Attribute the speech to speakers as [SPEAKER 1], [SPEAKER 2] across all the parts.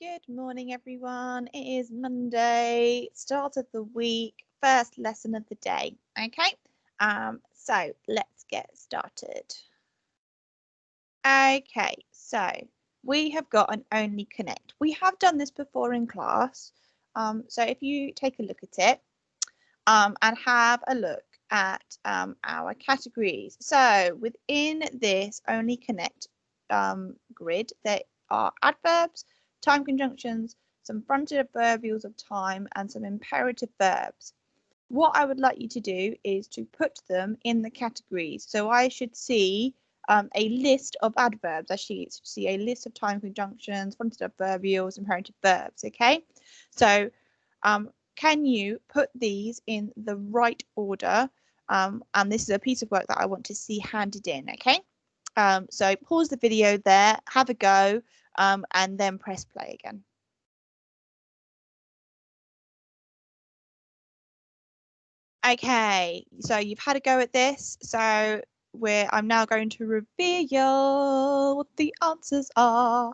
[SPEAKER 1] Good morning, everyone. It is Monday, start of the week, first lesson of the day. Okay, so let's get started. Okay, so we have got an only connect. We have done this before in class. So if you take a look at it and have a look at our categories. So within this only connect grid, there are adverbs, time conjunctions, some fronted adverbials of time, and some imperative verbs. What I would like you to do is to put them in the categories. So I should see a list of adverbs. I should see a list of time conjunctions, fronted adverbials, imperative verbs. Okay, so can you put these in the right order? And this is a piece of work that I want to see handed in. Okay, so pause the video there, have a go, and then press play again. Okay, so you've had a go at this. So I'm now going to reveal what the answers are.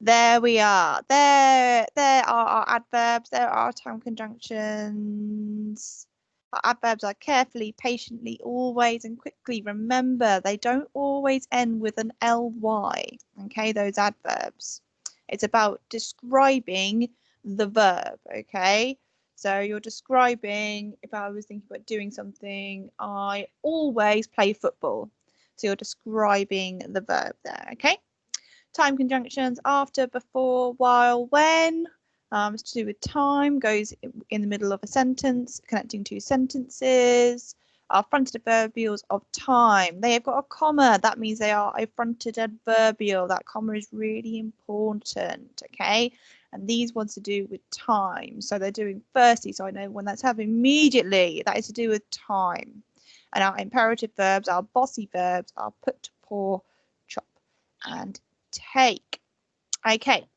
[SPEAKER 1] There we are. There are our adverbs. There are time conjunctions. Our adverbs are carefully, patiently, always, and quickly. Remember, they don't always end with an ly. Okay, those adverbs. It's about describing the verb. Okay. So you're describing, if I was thinking about doing something, I always play football. So you're describing the verb there, okay? Time conjunctions, after, before, while, when. It's to do with time, goes in the middle of a sentence, connecting two sentences. Our fronted adverbials of time. They have got a comma. That means they are a fronted adverbial. That comma is really important, okay? And these ones to do with time. So they're doing firstly, so I know when that's happening immediately. That is to do with time. And our imperative verbs, our bossy verbs, are put, pour, chop, and take. Okay.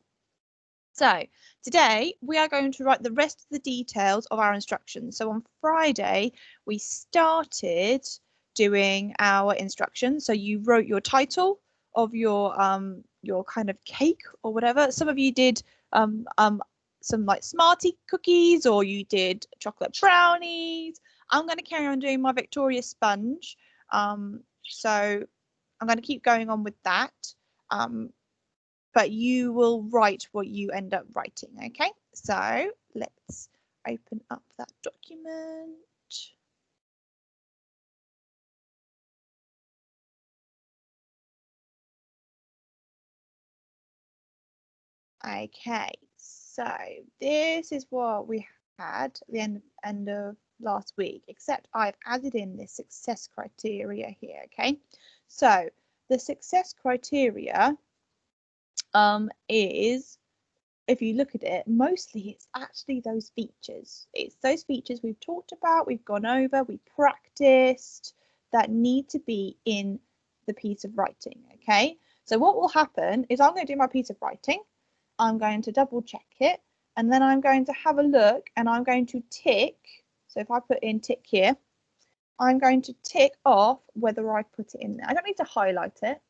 [SPEAKER 1] So today we are going to write the rest of the details of our instructions. So on Friday, we started doing our instructions. So you wrote your title of your kind of cake or whatever. Some of you did some like Smartie cookies, or you did chocolate brownies. I'm going to carry on doing my Victoria sponge. So I'm going to keep going on with that. But you will write what you end up writing, okay? So let's open up that document. Okay, so this is what we had at the end of last week, except I've added in this success criteria here, okay? So the success criteria is, if you look at it, mostly it's actually those features. It's those features we've talked about, we've gone over, we practiced, that need to be in the piece of writing, okay? So what will happen is I'm going to do my piece of writing, I'm going to double check it, and then I'm going to have a look and I'm going to tick. So if I put in tick here, I'm going to tick off whether I put it in there. I don't need to highlight it.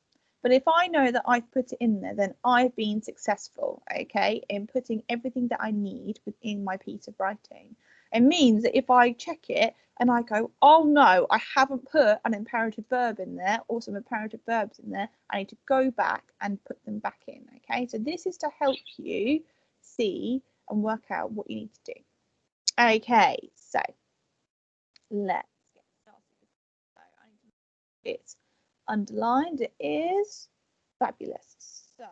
[SPEAKER 1] But if I know that I've put it in there, then I've been successful, okay, in putting everything that I need within my piece of writing. It means that if I check it and I go, oh no, I haven't put an imperative verb in there or some imperative verbs in there, I need to go back and put them back in, okay? So this is to help you see and work out what you need to do. Okay, so let's get started. So I need to it's underlined. It is fabulous. So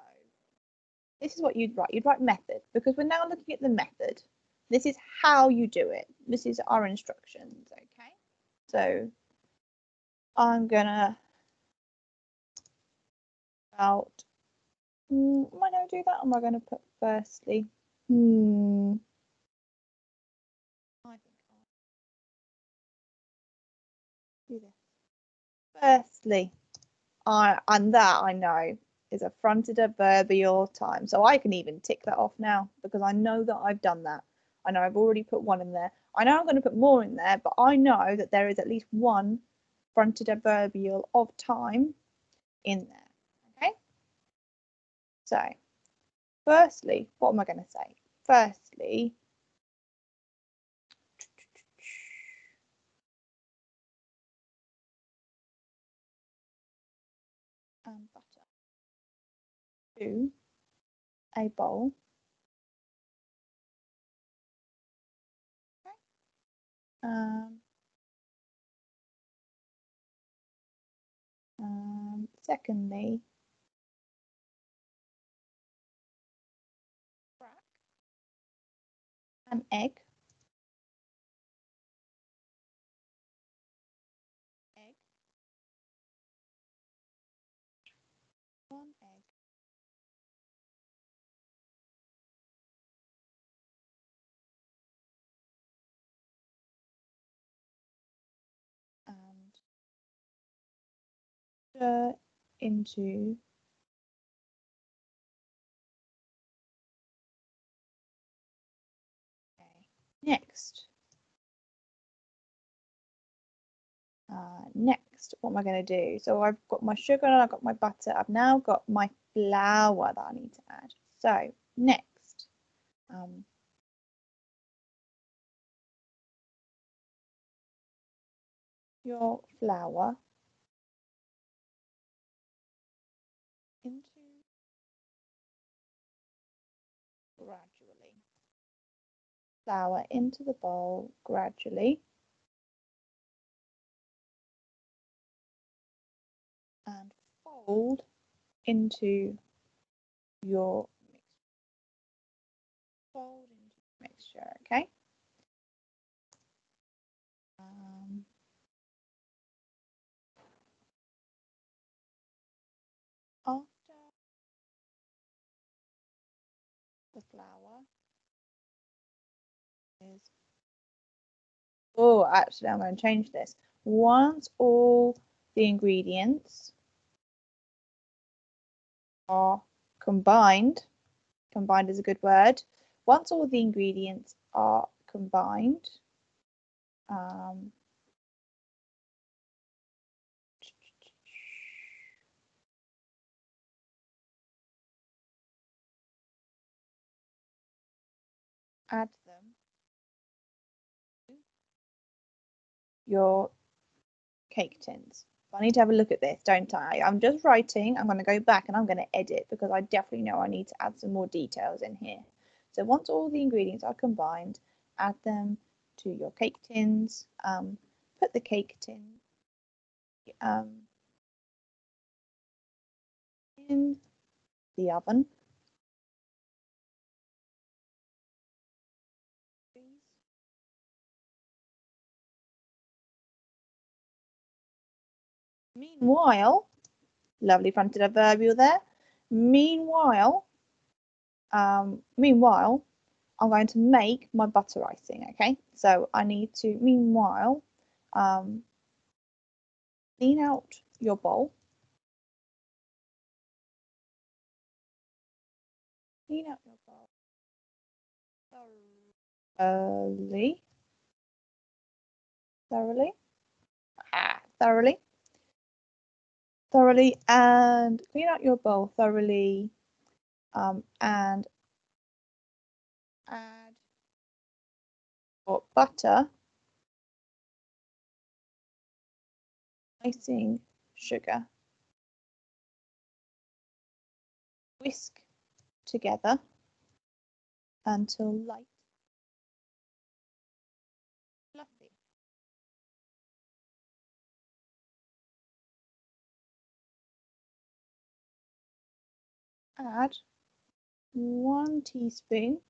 [SPEAKER 1] this is what you'd write. You'd write method, because we're now looking at the method. This is how you do it. This is our instructions, okay? So I'm gonna am I gonna do that? Or am I gonna put firstly? I think I'll do this. Firstly, and that I know is a fronted adverbial time. So I can even tick that off now because I know that I've done that. I know I've already put one in there. I know I'm going to put more in there, but I know that there is at least one fronted adverbial of time in there. Okay. So Firstly, what am I going to say? Firstly, butter to a bowl. Okay. Secondly, crack an egg. One egg. And stir into next. Next, what am I going to do? So I've got my sugar and I've got my butter. I've now got my flour that I need to add. So next, your flour into gradually. Flour into the bowl gradually. And fold into your mixture, okay? After the flour is, oh, actually, I'm going to change this. Once all the ingredients are combined is a good word. Once all the ingredients are combined, add them to your cake tins. I need to have a look at this, don't I? I'm just writing. I'm going to go back and I'm going to edit because I definitely know I need to add some more details in here. So once all the ingredients are combined, add them to your cake tins. Put the cake tin in the oven. Meanwhile, lovely fronted adverbial there. Meanwhile, I'm going to make my butter icing. Okay, so I need to meanwhile clean out your bowl. Clean out your bowl thoroughly. Thoroughly, and clean out your bowl thoroughly, and add your butter, icing, sugar. Whisk together until light, fluffy. Add 1 teaspoon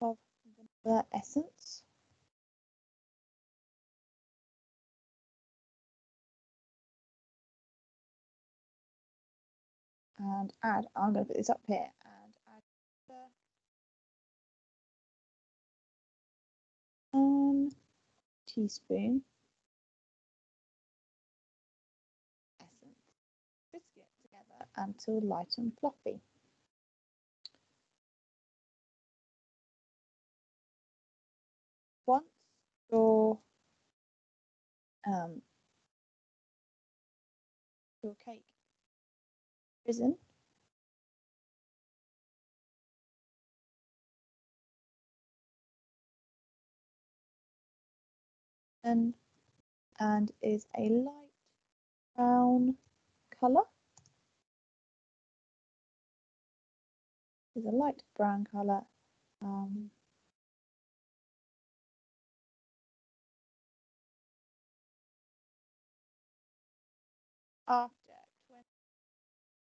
[SPEAKER 1] of vanilla essence. And add, I'm going to put this up here, and add 1 teaspoon essence. Whisk it together until light and fluffy. Once your cake risen. And is a light brown colour. Is a light brown colour. After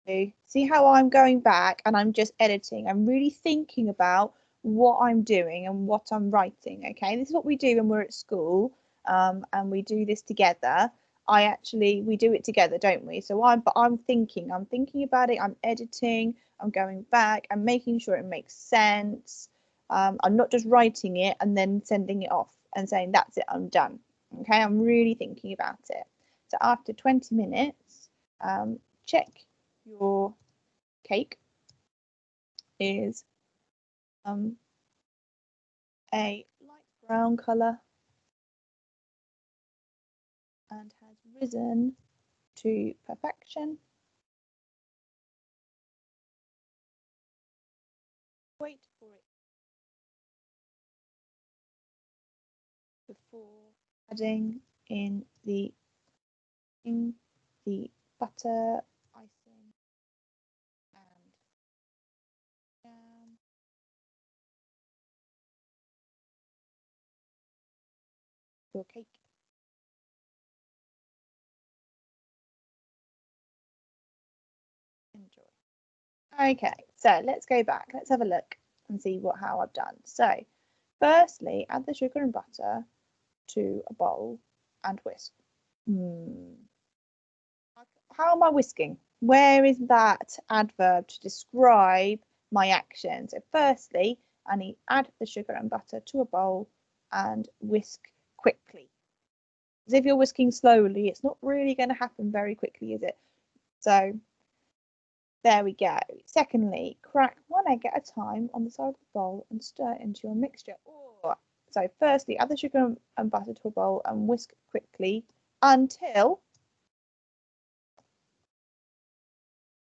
[SPEAKER 1] 20. See how I'm going back and I'm just editing. I'm really thinking about what I'm doing and what I'm writing. Okay, this is what we do when we're at school, and we do this together. We do it together, don't we? So I'm thinking about it. I'm editing. I'm going back. I'm making sure it makes sense. I'm not just writing it and then sending it off and saying that's it, I'm done. Okay, I'm really thinking about it. So after 20 minutes, check your cake is a light brown colour and has risen to perfection. Wait for it before adding in the butter, icing, and jam. Your cake. Enjoy. Okay, so let's go back. Let's have a look and see how I've done. So, firstly, add the sugar and butter to a bowl and whisk. How am I whisking? Where is that adverb to describe my action? So firstly, I need to add the sugar and butter to a bowl and whisk quickly. As if you're whisking slowly, it's not really going to happen very quickly, is it? So there we go. Secondly, crack one egg at a time on the side of the bowl and stir into your mixture. Oh. So firstly, add the sugar and butter to a bowl and whisk quickly until,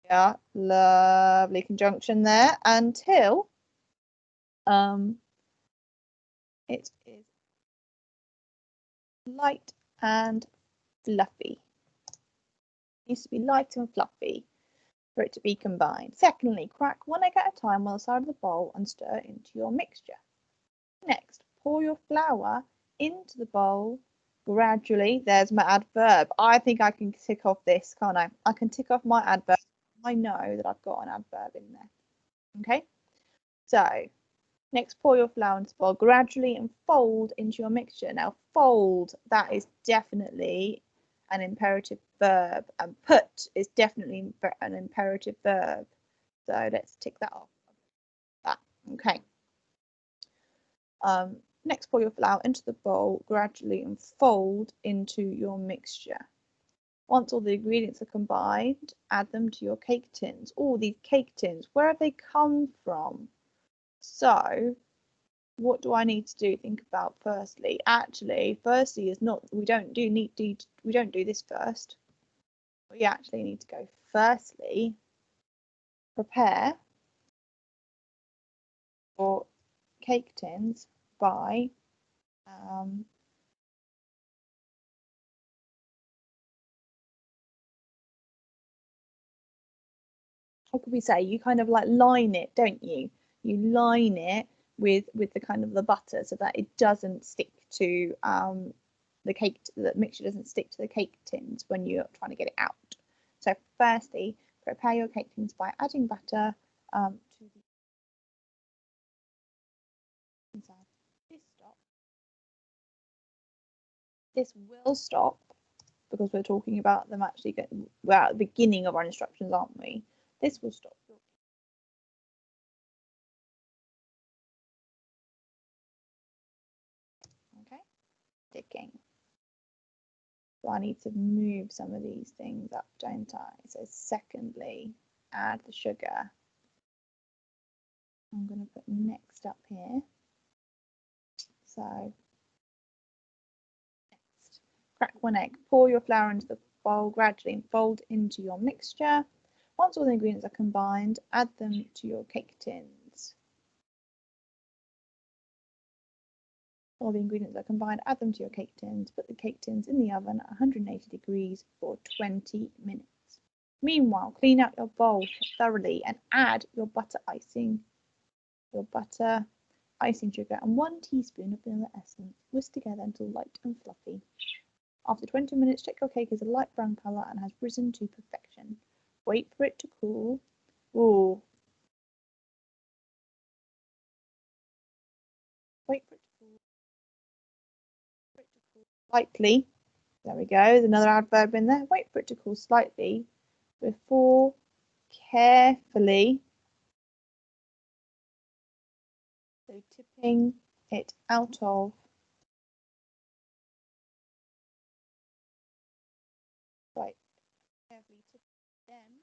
[SPEAKER 1] yeah, lovely conjunction there, until it is light and fluffy. It needs to be light and fluffy for it to be combined. Secondly, crack one egg at a time on the side of the bowl and stir into your mixture. Next, pour your flour into the bowl gradually. There's my adverb. I think I can tick off this, can't I? I can tick off my adverb. I know that I've got an adverb in there. Okay, so next, pour your flour into the bowl gradually and fold into your mixture. Now, fold, that is definitely an imperative verb, and put is definitely an imperative verb. So let's tick that off. Okay. Next, pour your flour into the bowl gradually and fold into your mixture. Once all the ingredients are combined, add them to your cake tins. All these cake tins, where have they come from? So, what do I need to do? Think about firstly. Actually, firstly is not. We don't do this first. We actually need to go firstly. Prepare your cake tins by what could we say? You kind of like line it, don't you? You line it with the kind of the butter so that it doesn't stick to the cake. The mixture doesn't stick to the cake tins when you're trying to get it out. So firstly, prepare your cake tins by adding butter to the inside. This will stop because we're talking about them actually we're at the beginning of our instructions, aren't we? This will stop. Okay, sticking. So I need to move some of these things up, don't I? So secondly, add the sugar. I'm going to put next up here. So next, crack one egg. Pour your flour into the bowl gradually and fold into your mixture. Once all the ingredients are combined, add them to your cake tins. All the ingredients are combined, add them to your cake tins. Put the cake tins in the oven at 180 degrees for 20 minutes. Meanwhile, clean out your bowl thoroughly and add your butter icing, sugar, and 1 teaspoon of vanilla essence. Whisk together until light and fluffy. After 20 minutes, check your cake is a light brown colour and has risen to perfection. Wait for it to cool. Ooh. Wait for it to cool. Slightly. There we go. There's another adverb in there. Wait for it to cool slightly before carefully tipping it out of carefully tip them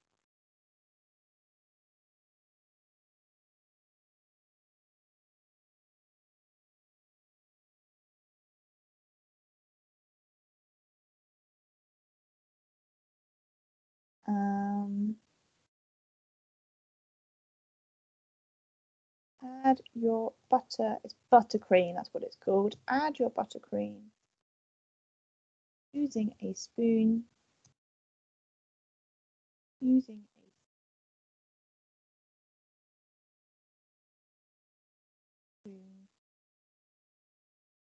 [SPEAKER 1] add your butter. It's buttercream, that's what it's called. Add your buttercream using a spoon.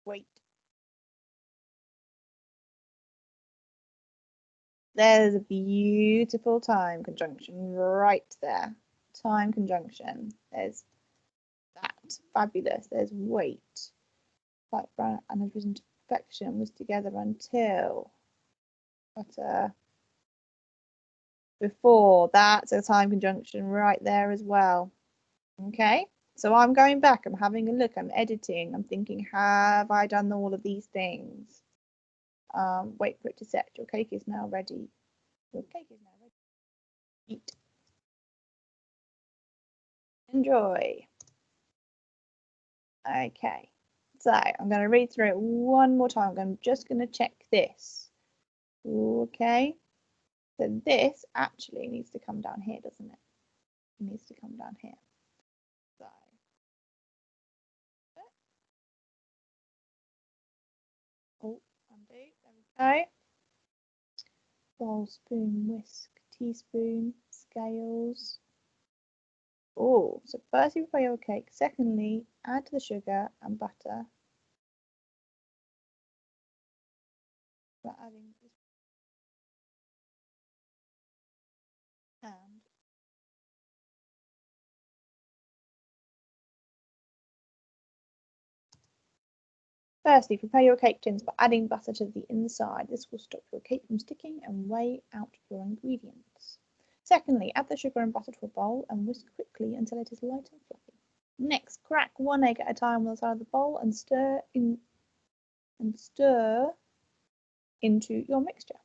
[SPEAKER 1] Wait. There's a beautiful time conjunction right there. Time conjunction. There's that. Fabulous. There's wait. Light brown and has risen to perfection. Was together until. Butter. Before. That's a time conjunction right there as well. Okay. So I'm going back. I'm having a look. I'm editing. I'm thinking, have I done all of these things? Wait for it to set. Your cake is now ready. Your cake is now ready. Eat. Enjoy. Okay, so I'm going to read through it one more time. I'm just going to check this. Okay, so this actually needs to come down here, doesn't it? It needs to come down here. So, oh, undo. There we go. Bowl, spoon, whisk, teaspoon, scales. Oh, so firstly prepare your cake. Secondly, add the sugar and butter. We're adding this and firstly, prepare your cake tins by adding butter to the inside. This will stop your cake from sticking and weigh out your ingredients. Secondly, add the sugar and butter to a bowl and whisk quickly until it is light and fluffy. Next, crack 1 egg at a time on the side of the bowl and stir into your mixture.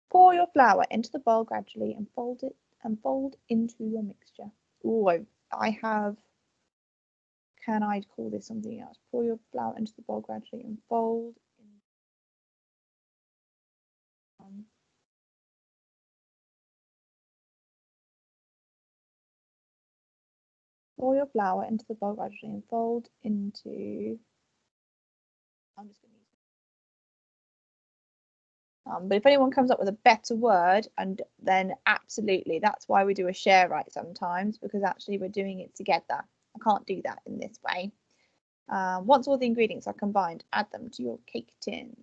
[SPEAKER 1] Pour your flour into the bowl gradually and fold into your mixture. Oh, I have. Can I call this something else? Pour your flour into the bowl gradually and fold. Pour your flour into the bowl gradually and fold into. I'm just going to use it. But if anyone comes up with a better word, and then absolutely, that's why we do a share write sometimes, because actually we're doing it together. I can't do that in this way. Once all the ingredients are combined, add them to your cake tins.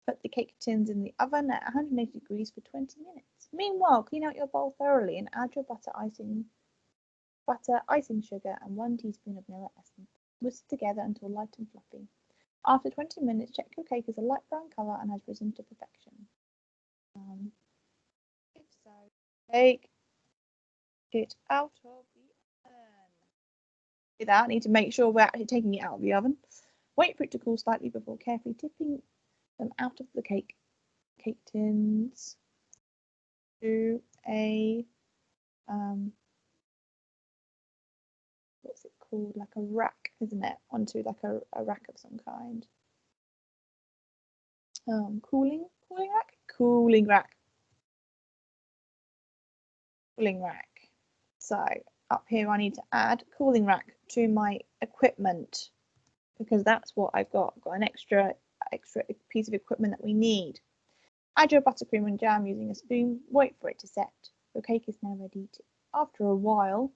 [SPEAKER 1] Put the cake tins in the oven at 180 degrees for 20 minutes. Meanwhile, clean out your bowl thoroughly and add your butter, icing sugar, and 1 teaspoon of vanilla essence. Whisk together until light and fluffy. After 20 minutes, check your cake is a light brown colour and has risen to perfection. If so, take it out of the oven. Do that. I need to make sure we're actually taking it out of the oven. Wait for it to cool slightly before carefully tipping them out of the cake tins to a what's it called? Like a rack, isn't it? Onto like a rack of some kind. Cooling rack. cooling rack. So up here I need to add cooling rack to my equipment because that's what I've got. I've got an extra piece of equipment that we need. Add your buttercream and jam using a spoon. Wait for it to set. Your cake is now ready to. After a while,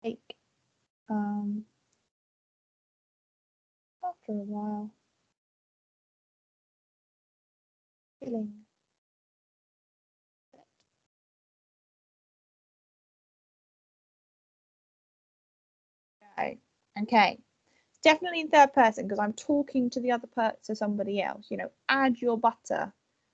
[SPEAKER 1] cake. After a while, filling. Okay. Definitely in third person because I'm talking to the other person, to somebody else. You know, add your butter.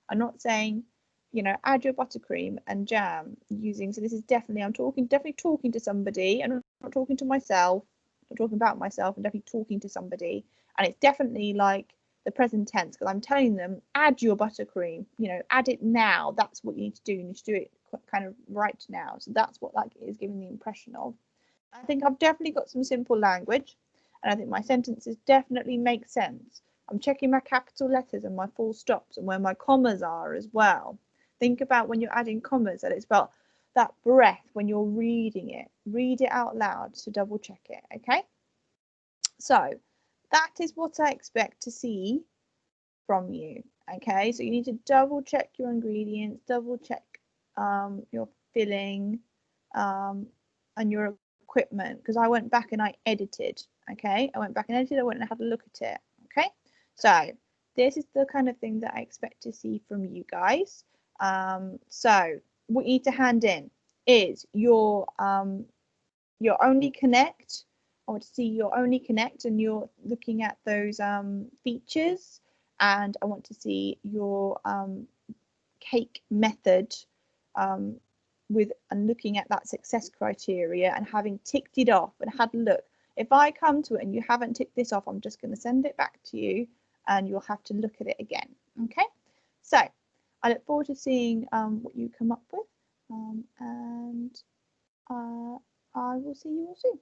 [SPEAKER 1] I'm not saying, you know, add your buttercream and jam using. So this is definitely definitely talking to somebody. I'm not talking to myself. I'm talking about myself. I'm definitely talking to somebody, and it's definitely like the present tense because I'm telling them add your buttercream. You know, add it now. That's what you need to do. You need to do it kind of right now. So that's what that is giving the impression of. I think I've definitely got some simple language, and I think my sentences definitely make sense. I'm checking my capital letters and my full stops and where my commas are as well. Think about when you're adding commas that it's about that breath when you're reading it. Read it out loud to double check it, okay? So that is what I expect to see from you, okay? So you need to double check your ingredients, double check your filling and your equipment because I went back and I edited. Okay, I went back and edited. I went and had a look at it. Okay, so this is the kind of thing that I expect to see from you guys. So what you need to hand in is your only connect. I want to see your only connect and you're looking at those features, and I want to see your cake method with and looking at that success criteria and having ticked it off and had a look. If I come to it and you haven't ticked this off, I'm just going to send it back to you and you'll have to look at it again. Okay, so I look forward to seeing what you come up with, and I will see you all soon.